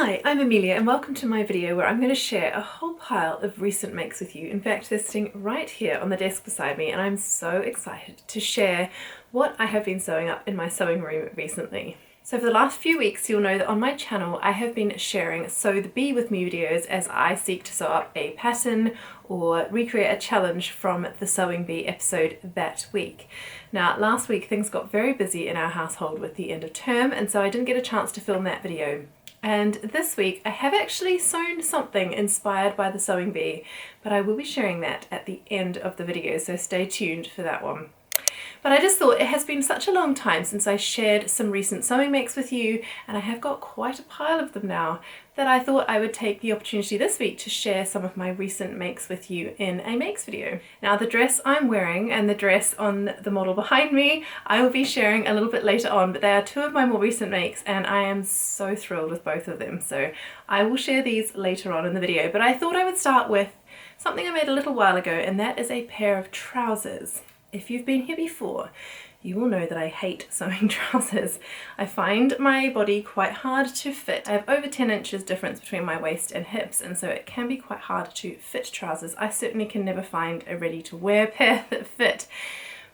Hi, I'm Amelia and welcome to my video where I'm going to share a whole pile of recent makes with you. In fact, they're sitting right here on the desk beside me and I'm so excited to share what I have been sewing up in my sewing room recently. So for the last few weeks, you'll know that on my channel I have been sharing Sew the Bee with me videos as I seek to sew up a pattern or recreate a challenge from the Sewing Bee episode that week. Now last week things got very busy in our household with the end of term and so I didn't get a chance to film that video. And this week I have actually sewn something inspired by the Sewing Bee, but I will be sharing that at the end of the video, so stay tuned for that one. But I just thought it has been such a long time since I shared some recent sewing makes with you, and I have got quite a pile of them now, that I thought I would take the opportunity this week to share some of my recent makes with you in a makes video. Now the dress I'm wearing and the dress on the model behind me I will be sharing a little bit later on, but they are two of my more recent makes and I am so thrilled with both of them, so I will share these later on in the video. But I thought I would start with something I made a little while ago, and that is a pair of trousers. If you've been here before, you will know that I hate sewing trousers. I find my body quite hard to fit. I have over 10 inches difference between my waist and hips, and so it can be quite hard to fit trousers. I certainly can never find a ready-to-wear pair that fit.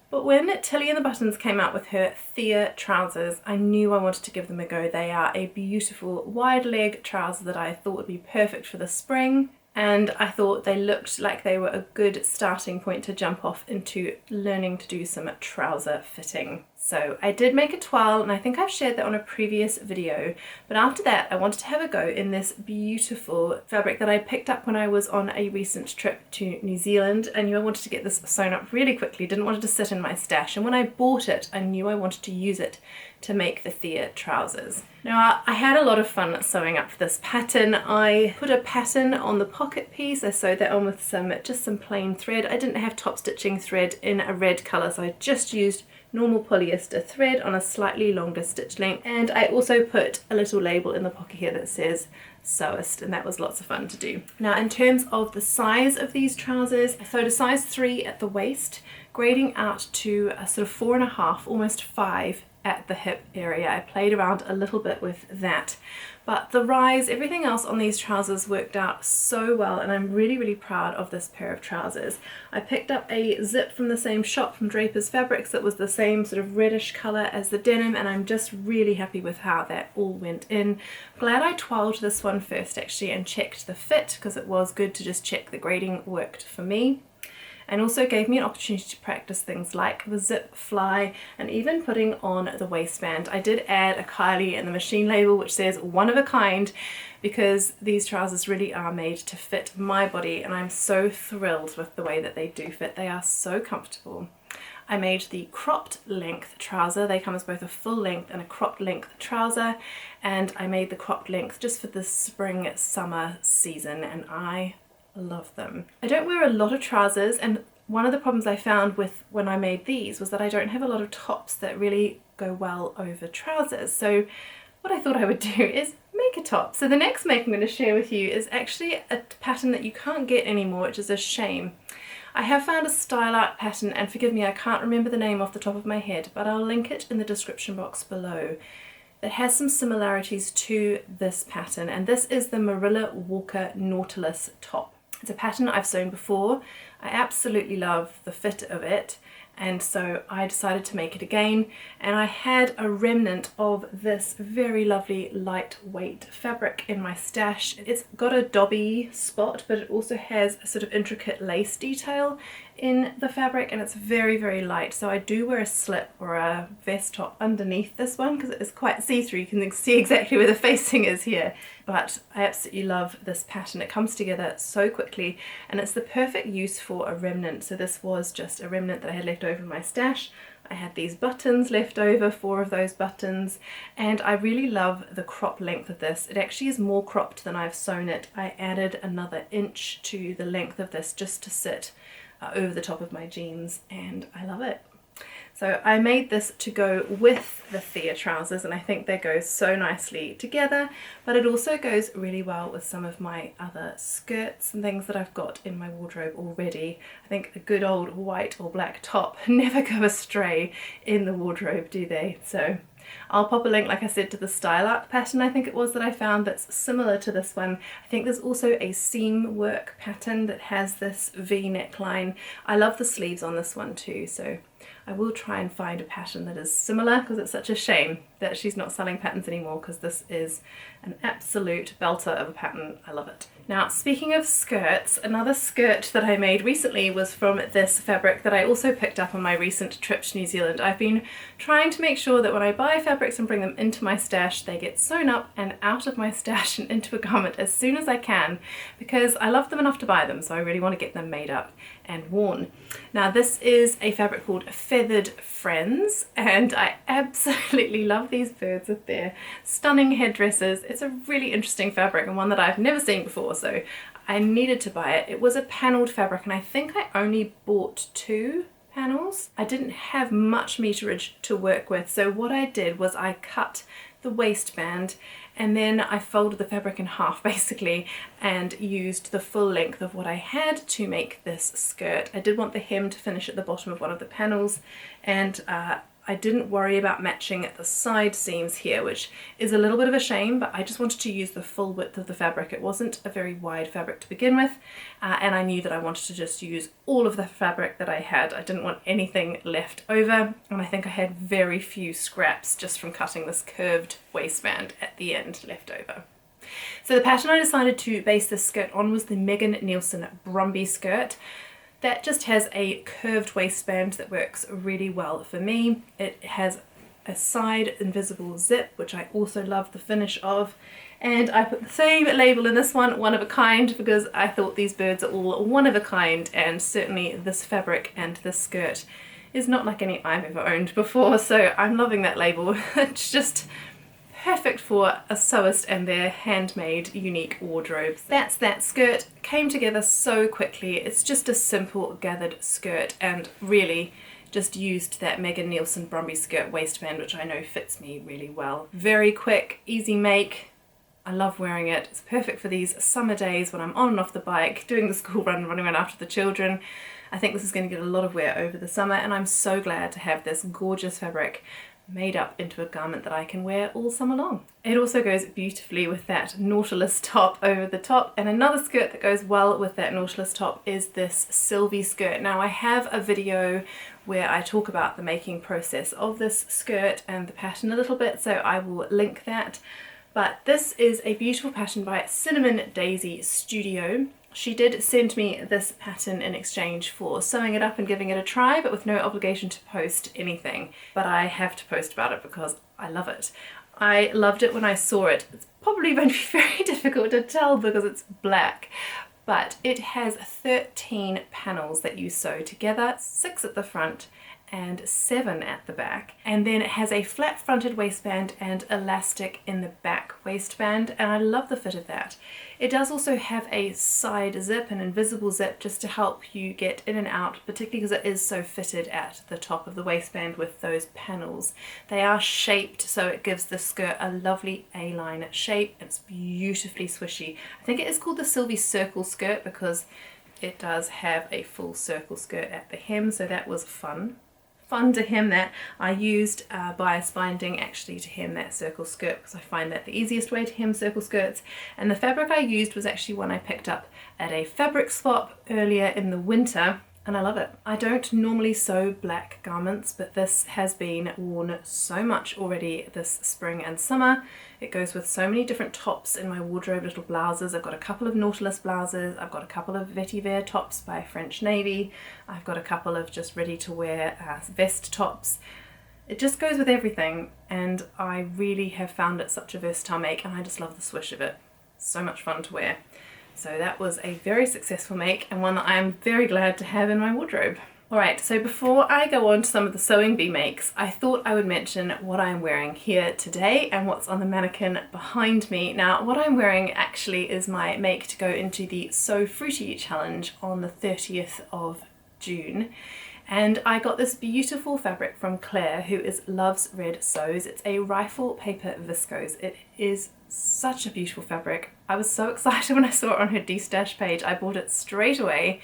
But when Tilly and the Buttons came out with her Thea trousers, I knew I wanted to give them a go. They are a beautiful wide leg trouser that I thought would be perfect for the spring. And I thought they looked like they were a good starting point to jump off into learning to do some trouser fitting. So I did make a toile, and I think I've shared that on a previous video, but after that I wanted to have a go in this beautiful fabric that I picked up when I was on a recent trip to New Zealand. I knew I wanted to get this sewn up really quickly, didn't want it to sit in my stash, and when I bought it I knew I wanted to use it to make the Thea trousers. Now I had a lot of fun sewing up this pattern. I put a pattern on the pocket piece, I sewed that on with just some plain thread. I didn't have top stitching thread in a red colour, so I just used normal polyester thread on a slightly longer stitch length, and I also put a little label in the pocket here that says Sewist, and that was lots of fun to do. Now in terms of the size of these trousers, I sewed a size 3 at the waist, grading out to a sort of 4.5, almost 5 at the hip area. I played around a little bit with that, but the rise, everything else on these trousers worked out so well, and I'm really proud of this pair of trousers. I picked up a zip from the same shop, from Draper's Fabrics, that was the same sort of reddish colour as the denim, and I'm just really happy with how that all went in. Glad I toiled this one first actually and checked the fit, because it was good to just check the grading worked for me. And also gave me an opportunity to practice things like the zip fly and even putting on the waistband. I did add a Kylie in the machine label which says one of a kind, because these trousers really are made to fit my body, and I'm so thrilled with the way that they do fit. They are so comfortable. I made the cropped length trouser. They come as both a full length and a cropped length trouser, and I made the cropped length just for the spring summer season, and I love them. I don't wear a lot of trousers, and one of the problems I found with when I made these was that I don't have a lot of tops that really go well over trousers. So what I thought I would do is make a top. So the next make I'm going to share with you is actually a pattern that you can't get anymore, which is a shame. I have found a style art pattern, and forgive me, I can't remember the name off the top of my head, but I'll link it in the description box below, that has some similarities to this pattern, and this is the Marilla Walker Nautilus top. It's a pattern I've sewn before. I absolutely love the fit of it, and so I decided to make it again, and I had a remnant of this very lovely lightweight fabric in my stash. It's got a dobby spot, but it also has a sort of intricate lace detail in the fabric, and it's very light, so I do wear a slip or a vest top underneath this one because it is quite see-through. You can see exactly where the facing is here, but I absolutely love this pattern. It comes together so quickly, and it's the perfect use for a remnant. So this was just a remnant that I had left over in my stash. I had these buttons left over, 4 of those buttons, and I really love the crop length of this. It actually is more cropped than I've sewn it. I added another inch to the length of this just to sit over the top of my jeans, and I love it. So I made this to go with the Thea trousers, and I think they go so nicely together, but it also goes really well with some of my other skirts and things that I've got in my wardrobe already. I think a good old white or black top never go astray in the wardrobe, do they? So I'll pop a link, like I said, to the style art pattern I think it was that I found that's similar to this one. I think there's also a seam work pattern that has this V neckline. I love the sleeves on this one too, so I will try and find a pattern that is similar, because it's such a shame that she's not selling patterns anymore, because this is an absolute belter of a pattern. I love it. Now, speaking of skirts, another skirt that I made recently was from this fabric that I also picked up on my recent trip to New Zealand. I've been trying to make sure that when I buy fabrics and bring them into my stash, they get sewn up and out of my stash and into a garment as soon as I can, because I love them enough to buy them, so I really want to get them made up and worn. Now, this is a fabric called Feathered Friends, and I absolutely love these birds with their stunning headdresses. It's a really interesting fabric and one that I've never seen before, so I needed to buy it. It was a panelled fabric, and I think I only bought 2 panels. I didn't have much meterage to work with, so what I did was I cut the waistband and then I folded the fabric in half basically and used the full length of what I had to make this skirt. I did want the hem to finish at the bottom of one of the panels, and I didn't worry about matching the side seams here, which is a little bit of a shame, but I just wanted to use the full width of the fabric. It wasn't a very wide fabric to begin with, and I knew that I wanted to just use all of the fabric that I had. I didn't want anything left over, and I think I had very few scraps just from cutting this curved waistband at the end left over. So the pattern I decided to base this skirt on was the Megan Nielsen Brumby skirt. That just has a curved waistband that works really well for me. It has a side invisible zip, which I also love the finish of. And I put the same label in this one, one of a kind, because I thought these birds are all one of a kind, and certainly this fabric and this skirt is not like any I've ever owned before, so I'm loving that label. It's just perfect for a sewist and their handmade unique wardrobes. That's that skirt. Came together so quickly. It's just a simple gathered skirt, and really just used that Megan Nielsen Brumby skirt waistband, which I know fits me really well. Very quick, easy make. I love wearing it. It's perfect for these summer days when I'm on and off the bike, doing the school run, running around after the children. I think this is going to get a lot of wear over the summer, and I'm so glad to have this gorgeous fabric made up into a garment that I can wear all summer long. It also goes beautifully with that Nautilus top over the top, and another skirt that goes well with that Nautilus top is this Silvie skirt. Now, I have a video where I talk about the making process of this skirt and the pattern a little bit, so I will link that. But this is a beautiful pattern by Cinnamon Daisy Studio. She did send me this pattern in exchange for sewing it up and giving it a try, but with no obligation to post anything. But I have to post about it because I love it. I loved it when I saw it. It's probably going to be very difficult to tell because it's black, but it has 13 panels that you sew together, 6 at the front and 7 at the back, and then it has a flat fronted waistband and elastic in the back waistband, and I love the fit of that. It does also have a side zip, an invisible zip, just to help you get in and out, particularly because it is so fitted at the top of the waistband with those panels. They are shaped so it gives the skirt a lovely A-line shape. It's beautifully swishy. I think it is called the Silvie Circle skirt because it does have a full circle skirt at the hem, so that was fun to hem that. I used bias binding actually to hem that circle skirt because I find that the easiest way to hem circle skirts, and the fabric I used was actually one I picked up at a fabric swap earlier in the winter, and I love it. I don't normally sew black garments, but this has been worn so much already this spring and summer. It goes with so many different tops in my wardrobe, little blouses. I've got a couple of Nautilus blouses, I've got a couple of vetiver tops by French Navy, I've got a couple of just ready to wear vest tops. It just goes with everything, and I really have found it such a versatile make, and I just love the swish of it. So much fun to wear. So that was a very successful make, and one that I am very glad to have in my wardrobe. Alright, so before I go on to some of the sewing bee makes, I thought I would mention what I'm wearing here today and what's on the mannequin behind me. Now, what I'm wearing actually is my make to go into the So Fruity challenge on the 30th of June. And I got this beautiful fabric from Claire, who loves red sews. It's a rifle paper viscose. It is such a beautiful fabric. I was so excited when I saw it on her D-Stash page. I bought it straight away,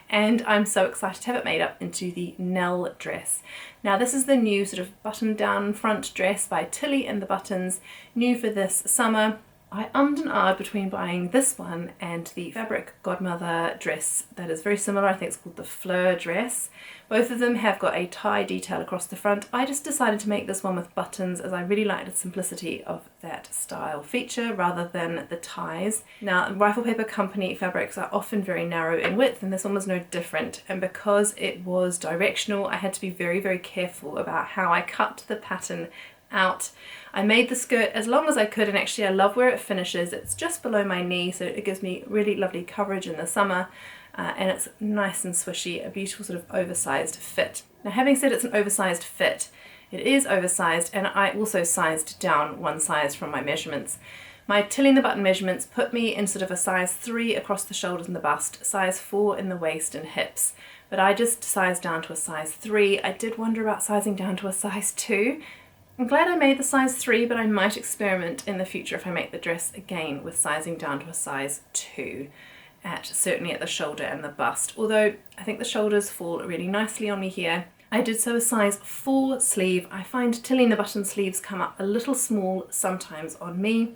and I'm so excited to have it made up into the Nell Dress. Now this is the new sort of button down front dress by Tilly and the Buttons, new for this summer. I ummed and ahed between buying this one and the Fabric Godmother dress that is very similar. I think it's called the Fleur dress. Both of them have got a tie detail across the front. I just decided to make this one with buttons as I really liked the simplicity of that style feature rather than the ties. Now, Rifle Paper Company fabrics are often very narrow in width, and this one was no different. And because it was directional, I had to be very, very careful about how I cut the pattern out. I made the skirt as long as I could, and actually I love where it finishes. It's just below my knee, so it gives me really lovely coverage in the summer, and it's nice and swishy, a beautiful sort of oversized fit. Now, having said it's an oversized fit, it is oversized, and I also sized down one size from my measurements. My Tilly and the Button measurements put me in sort of a size 3 across the shoulders and the bust, size 4 in the waist and hips, but I just sized down to a size 3. I did wonder about sizing down to a size 2. I'm glad I made the size 3, but I might experiment in the future if I make the dress again with sizing down to a size 2, certainly at the shoulder and the bust, although I think the shoulders fall really nicely on me here. I did sew a size 4 sleeve. I find Tilly and the Button sleeves come up a little small sometimes on me,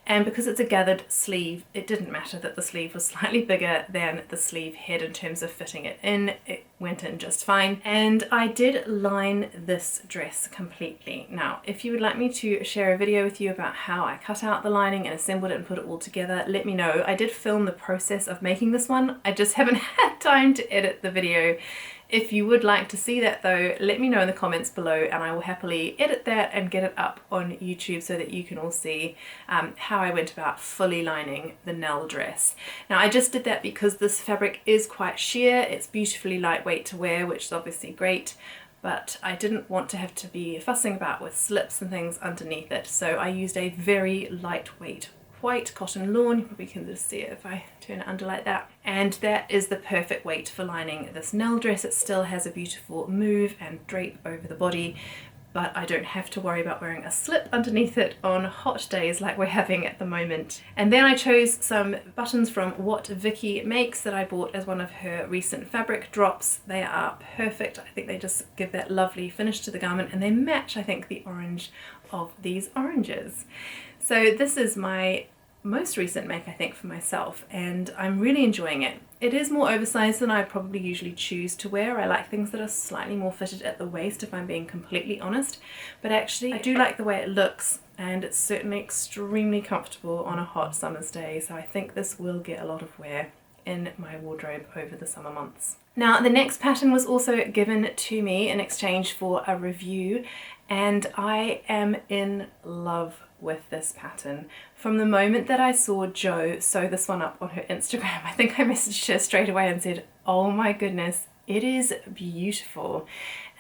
and because it's a gathered sleeve, it didn't matter that the sleeve was slightly bigger than the sleeve head in terms of fitting it in. It went in just fine. And I did line this dress completely. Now, if you would like me to share a video with you about how I cut out the lining and assembled it and put it all together, let me know. I did film the process of making this one. I just haven't had time to edit the video. If you would like to see that though, let me know in the comments below, and I will happily edit that and get it up on YouTube so that you can all see how I went about fully lining the Nell dress. Now, I just did that because this fabric is quite sheer. It's beautifully lightweight to wear, which is obviously great, but I didn't want to have to be fussing about with slips and things underneath it. So I used a very lightweight white cotton lawn. You probably can just see it if I turn it under like that. And that is the perfect weight for lining this Nell dress. It still has a beautiful move and drape over the body, but I don't have to worry about wearing a slip underneath it on hot days like we're having at the moment. And then I chose some buttons from What Vicky Makes that I bought as one of her recent fabric drops. They are perfect. I think they just give that lovely finish to the garment, and they match, I think, the orange of these oranges. So this is my most recent make, I think, for myself, and I'm really enjoying it. It is more oversized than I probably usually choose to wear. I like things that are slightly more fitted at the waist, if I'm being completely honest, but actually I do like the way it looks, and it's certainly extremely comfortable on a hot summer's day, so I think this will get a lot of wear in my wardrobe over the summer months. Now, the next pattern was also given to me in exchange for a review, and I am in love with this pattern. From the moment that I saw Jo sew this one up on her Instagram, I think I messaged her straight away and said, oh my goodness, it is beautiful.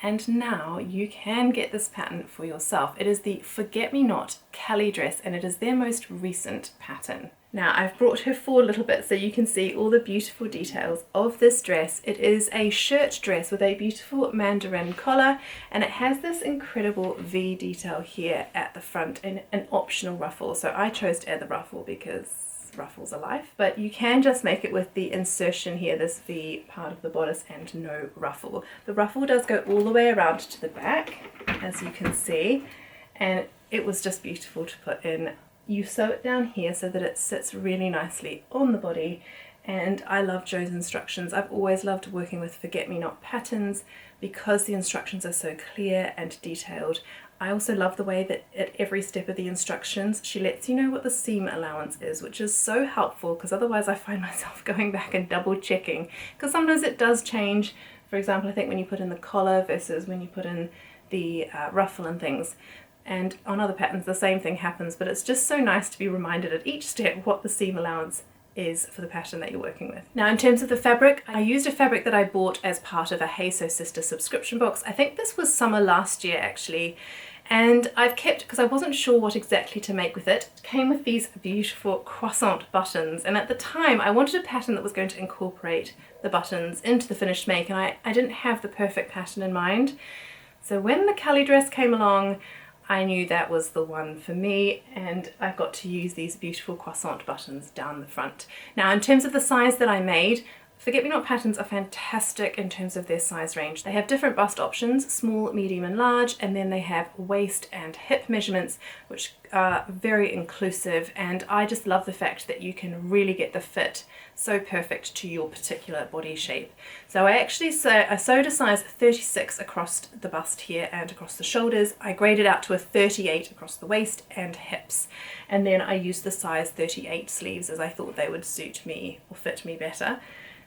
And now you can get this pattern for yourself. It is the Forget Me Not Celli dress, and it is their most recent pattern. Now, I've brought her forward a little bit so you can see all the beautiful details of this dress. It is a shirt dress with a beautiful mandarin collar, and it has this incredible V detail here at the front and an optional ruffle. So I chose to add the ruffle because ruffles are life, but you can just make it with the insertion here, this V part of the bodice, and no ruffle. The ruffle does go all the way around to the back, as you can see, and it was just beautiful to put in. You sew it down here so that it sits really nicely on the body, and I love Jo's instructions. I've always loved working with Forget Me Not patterns because the instructions are so clear and detailed. I also love the way that at every step of the instructions she lets you know what the seam allowance is, which is so helpful because otherwise I find myself going back and double checking, because sometimes it does change. For example, I think when you put in the collar versus when you put in the ruffle and things. And on other patterns the same thing happens, but it's just so nice to be reminded at each step what the seam allowance is for the pattern that you're working with. Now, in terms of the fabric, I used a fabric that I bought as part of a Hey Sew Sister subscription box. I think this was summer last year actually, And I've kept, because I wasn't sure what exactly to make with it, came with these beautiful croissant buttons, and at the time I wanted a pattern that was going to incorporate the buttons into the finished make, and I didn't have the perfect pattern in mind. So when the Celli dress came along, I knew that was the one for me, and I got to use these beautiful croissant buttons down the front. Now in terms of the size that I made, Forget Me Not patterns are fantastic in terms of their size range. They have different bust options, small, medium and large, and then they have waist and hip measurements, which are very inclusive, and I just love the fact that you can really get the fit so perfect to your particular body shape. So I sewed a size 36 across the bust here and across the shoulders. I graded out to a 38 across the waist and hips, and then I used the size 38 sleeves as I thought they would suit me or fit me better.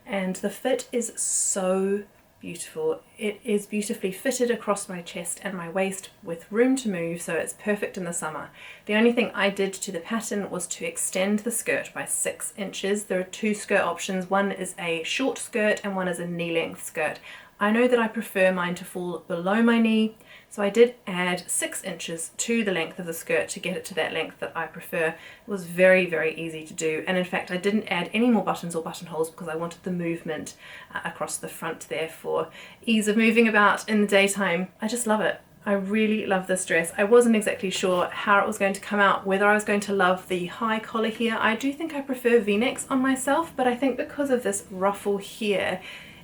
And the fit is so beautiful. It is beautifully fitted across my chest and my waist with room to move, so it's perfect in the summer. The only thing I did to the pattern was to extend the skirt by 6 inches. There are 2 skirt options. One is a short skirt and one is a knee-length skirt. I know that I prefer mine to fall below my knee, so I did add 6 inches to the length of the skirt to get it to that length that I prefer. It was very, very easy to do, and in fact I didn't add any more buttons or buttonholes because I wanted the movement across the front there for ease of moving about in the daytime. I just love it. I really love this dress. I wasn't exactly sure how it was going to come out, whether I was going to love the high collar here. I do think I prefer v-necks on myself, but I think because of this ruffle here,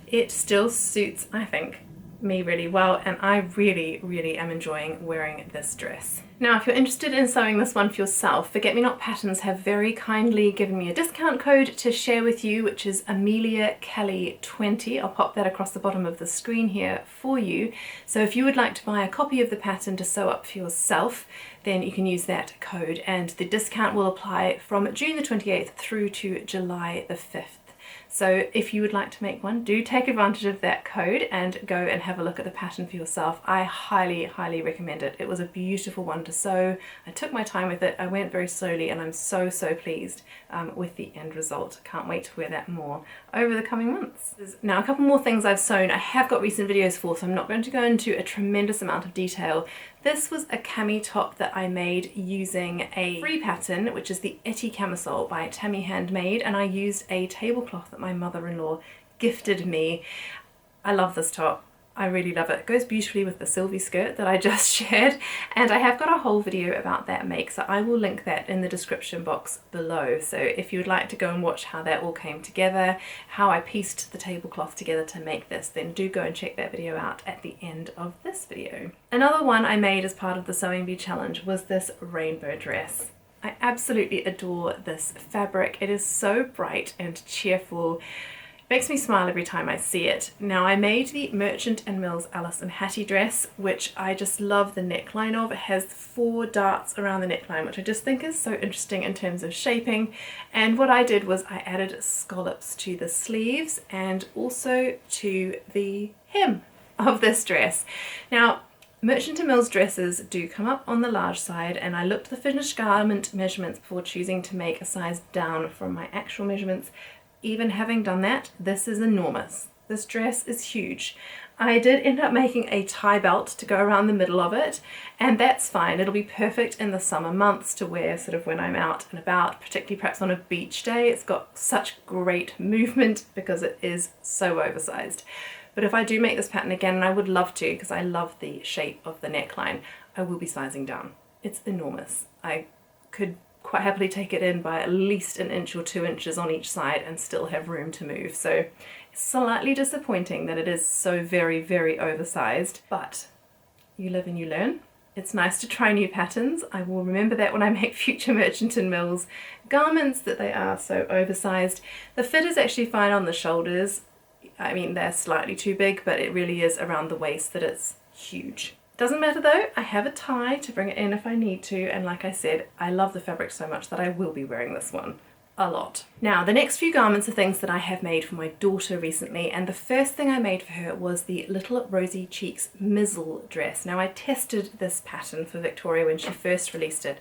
it still suits, I think, me really well, and I really, really am enjoying wearing this dress. Now, if you're interested in sewing this one for yourself, Forget Me Not Patterns have very kindly given me a discount code to share with you, which is Amelia Kelly 20. I'll pop that across the bottom of the screen here for you. So if you would like to buy a copy of the pattern to sew up for yourself, then you can use that code, and the discount will apply from June the 28th through to July the 5th. So if you would like to make one, do take advantage of that code and go and have a look at the pattern for yourself. I highly, highly recommend it. It was a beautiful one to sew. I took my time with it. I went very slowly, and I'm so, so pleased with the end result. Can't wait to wear that more over the coming months. Now, a couple more things I've sewn. I have got recent videos for, so I'm not going to go into a tremendous amount of detail. This was a cami top that I made using a free pattern, which is the Etty camisole by Tammy Handmade, and I used a tablecloth that my mother-in-law gifted me. I love this top. I really love it. It goes beautifully with the Silvie skirt that I just shared, and I have got a whole video about that make, so I will link that in the description box below. So if you would like to go and watch how that all came together, how I pieced the tablecloth together to make this, then do go and check that video out at the end of this video. Another one I made as part of the Sewing Bee challenge was this rainbow dress. I absolutely adore this fabric. It is so bright and cheerful. Makes me smile every time I see it. Now, I made the Merchant & Mills Alice and Hattie dress, which I just love the neckline of. It has 4 darts around the neckline, which I just think is so interesting in terms of shaping. And what I did was I added scallops to the sleeves and also to the hem of this dress. Now, Merchant & Mills dresses do come up on the large side, and I looked at the finished garment measurements before choosing to make a size down from my actual measurements. Even having done that, this is enormous. This dress is huge. I did end up making a tie belt to go around the middle of it, and that's fine. It'll be perfect in the summer months to wear sort of when I'm out and about, particularly perhaps on a beach day. It's got such great movement because it is so oversized. But if I do make this pattern again, and I would love to because I love the shape of the neckline, I will be sizing down. It's enormous. I could quite happily take it in by at least 1 inch or 2 inches on each side and still have room to move. So it's slightly disappointing that it is so very, very oversized, but you live and you learn. It's nice to try new patterns. I will remember that when I make future Merchant & Mills garments, that they are so oversized. The fit is actually fine on the shoulders. I mean, they're slightly too big, but it really is around the waist that it's huge. Doesn't matter though, I have a tie to bring it in if I need to, and like I said, I love the fabric so much that I will be wearing this one a lot. Now, the next few garments are things that I have made for my daughter recently, and the first thing I made for her was the little Rosy Cheeks mizzle dress. Now, I tested this pattern for Victoria when she first released it,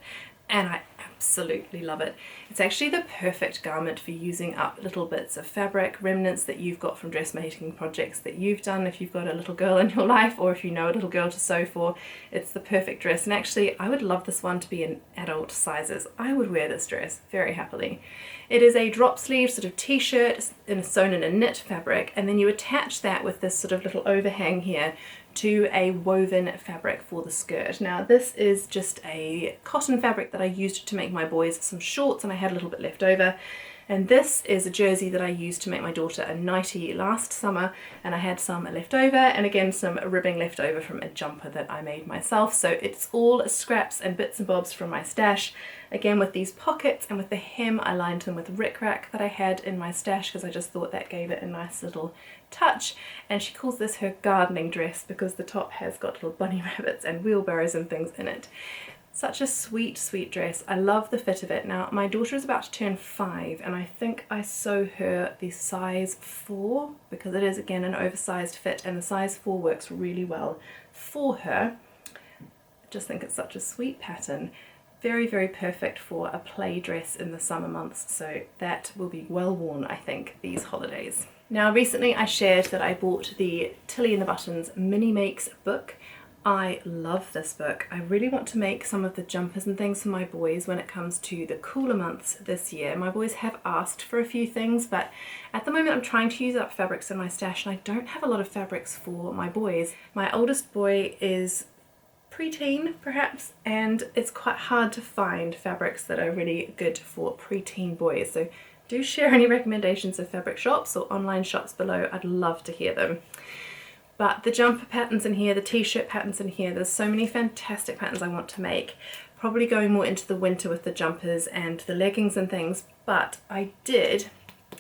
and I absolutely love it. It's actually the perfect garment for using up little bits of fabric, remnants that you've got from dressmaking projects that you've done if you've got a little girl in your life, or if you know a little girl to sew for. It's the perfect dress, and actually I would love this one to be in adult sizes. I would wear this dress very happily. It is a drop sleeve sort of t-shirt sewn in a knit fabric, and then you attach that with this sort of little overhang here to a woven fabric for the skirt. Now this is just a cotton fabric that I used to make my boys some shorts, and I had a little bit left over. And this is a jersey that I used to make my daughter a nightie last summer, and I had some left over, and again some ribbing left over from a jumper that I made myself. So it's all scraps and bits and bobs from my stash. Again, with these pockets and with the hem, I lined them with rickrack that I had in my stash because I just thought that gave it a nice little touch. And she calls this her gardening dress because the top has got little bunny rabbits and wheelbarrows and things in it. Such a sweet, sweet dress. I love the fit of it. Now, my daughter is about to turn 5, and I think I sew her the size 4 because it is, again, an oversized fit, and the size 4 works really well for her. I just think it's such a sweet pattern. Very, very perfect for a play dress in the summer months, so that will be well worn, I think, these holidays. Now, recently I shared that I bought the Tilly and the Buttons Mini Makes book. I love this book. I really want to make some of the jumpers and things for my boys when it comes to the cooler months this year. My boys have asked for a few things, but at the moment I'm trying to use up fabrics in my stash, and I don't have a lot of fabrics for my boys. My oldest boy is preteen perhaps, and it's quite hard to find fabrics that are really good for preteen boys. So do share any recommendations of fabric shops or online shops below. I'd love to hear them. But the jumper patterns in here, the t-shirt patterns in here, there's so many fantastic patterns I want to make. Probably going more into the winter with the jumpers and the leggings and things, but I did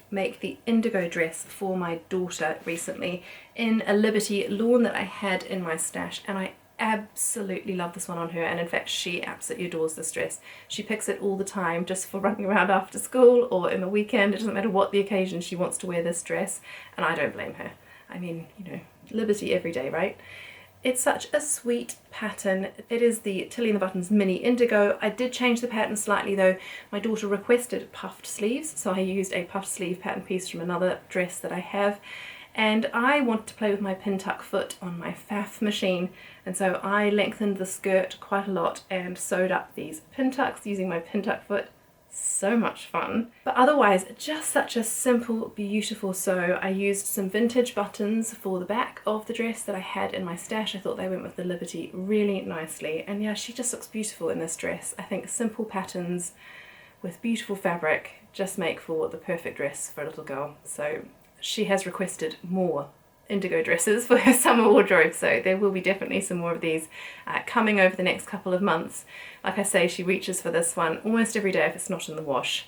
make the Indigo dress for my daughter recently in a Liberty lawn that I had in my stash, and I absolutely love this one on her, and in fact she absolutely adores this dress. She picks it all the time just for running around after school or in the weekend. It doesn't matter what the occasion, she wants to wear this dress, and I don't blame her. I mean, you know, Liberty every day, right? It's such a sweet pattern. It is the Tilly and the Buttons Mini Indigo. I did change the pattern slightly though. My daughter requested puffed sleeves, so I used a puffed sleeve pattern piece from another dress that I have. And I wanted to play with my pin tuck foot on my faff machine, and so I lengthened the skirt quite a lot and sewed up these pin tucks using my pin tuck foot. So much fun. But otherwise, just such a simple, beautiful sew. I used some vintage buttons for the back of the dress that I had in my stash. I thought they went with the Liberty really nicely, and yeah, she just looks beautiful in this dress. I think simple patterns with beautiful fabric just make for the perfect dress for a little girl. So she has requested more Indigo dresses for her summer wardrobe, so there will be definitely some more of these coming over the next couple of months. Like I say, she reaches for this one almost every day if it's not in the wash,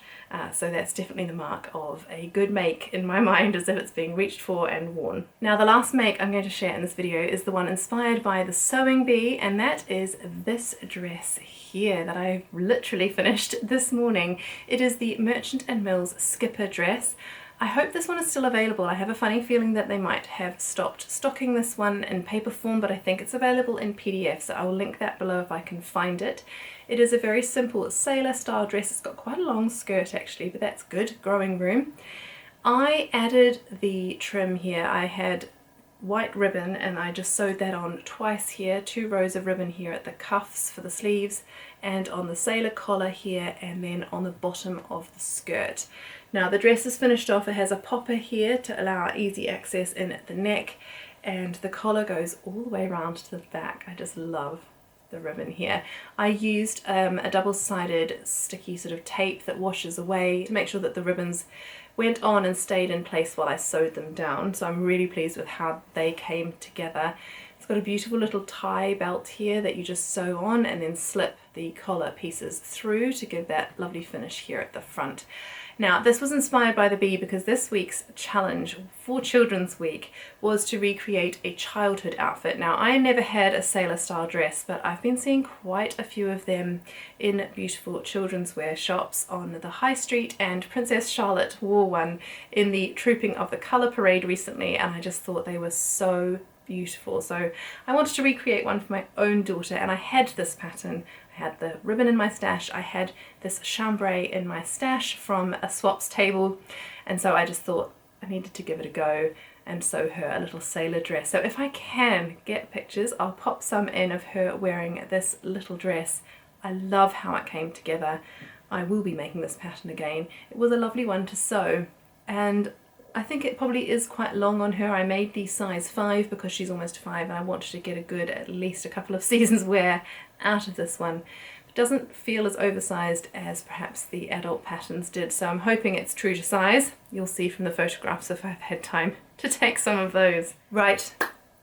so that's definitely the mark of a good make in my mind, as if it's being reached for and worn. Now the last make I'm going to share in this video is the one inspired by the sewing bee, and that is this dress here that I literally finished this morning. It is the Merchant and Mills Skipper dress. I hope this one is still available. I have a funny feeling that they might have stopped stocking this one in paper form, but I think it's available in PDF, so I will link that below if I can find it. It is a very simple sailor style dress. It's got quite a long skirt actually, but that's good, growing room. I added the trim here. I had white ribbon and I just sewed that on twice here, 2 rows of ribbon here at the cuffs for the sleeves and on the sailor collar here, and then on the bottom of the skirt. Now the dress is finished off. It has a popper here to allow easy access in at the neck, and the collar goes all the way around to the back. I just love the ribbon here. I used a double-sided sticky sort of tape that washes away to make sure that the ribbons went on and stayed in place while I sewed them down, so I'm really pleased with how they came together. It's got a beautiful little tie belt here that you just sew on and then slip the collar pieces through to give that lovely finish here at the front. Now this was inspired by the bee because this week's challenge for Children's Week was to recreate a childhood outfit. Now I never had a sailor style dress, but I've been seeing quite a few of them in beautiful children's wear shops on the high street, and Princess Charlotte wore one in the Trooping of the Colour Parade recently, and I just thought they were so beautiful. So I wanted to recreate one for my own daughter, and I had this pattern. I had the ribbon in my stash, I had this chambray in my stash from a swaps table, and so I just thought I needed to give it a go and sew her a little sailor dress. So if I can get pictures, I'll pop some in of her wearing this little dress. I love how it came together. I will be making this pattern again. It was a lovely one to sew, and I think it probably is quite long on her. I made the size 5 because she's almost 5 and I wanted to get a good at least a couple of seasons wear out of this one. It doesn't feel as oversized as perhaps the adult patterns did, so I'm hoping it's true to size. You'll see from the photographs if I've had time to take some of those. Right,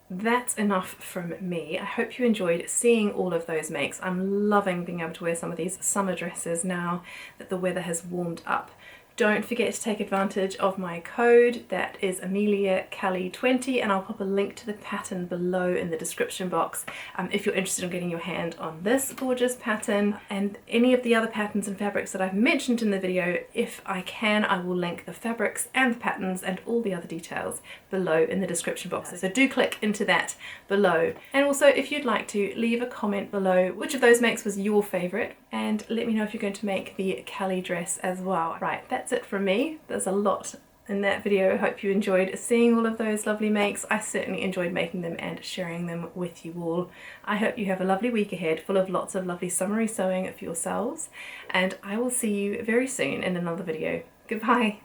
that's enough from me. I hope you enjoyed seeing all of those makes. I'm loving being able to wear some of these summer dresses now that the weather has warmed up. Don't forget to take advantage of my code. That is Amelia Celli 20, and I'll pop a link to the pattern below in the description box if you're interested in getting your hand on this gorgeous pattern and any of the other patterns and fabrics that I've mentioned in the video. If I can, I will link the fabrics and the patterns and all the other details below in the description box, so do click into that below. And also, if you'd like to, leave a comment below which of those makes was your favorite, and let me know if you're going to make the Celli dress as well. Right, that's it from me. There's a lot in that video. I hope you enjoyed seeing all of those lovely makes. I certainly enjoyed making them and sharing them with you all. I hope you have a lovely week ahead full of lots of lovely summery sewing for yourselves, and I will see you very soon in another video. Goodbye.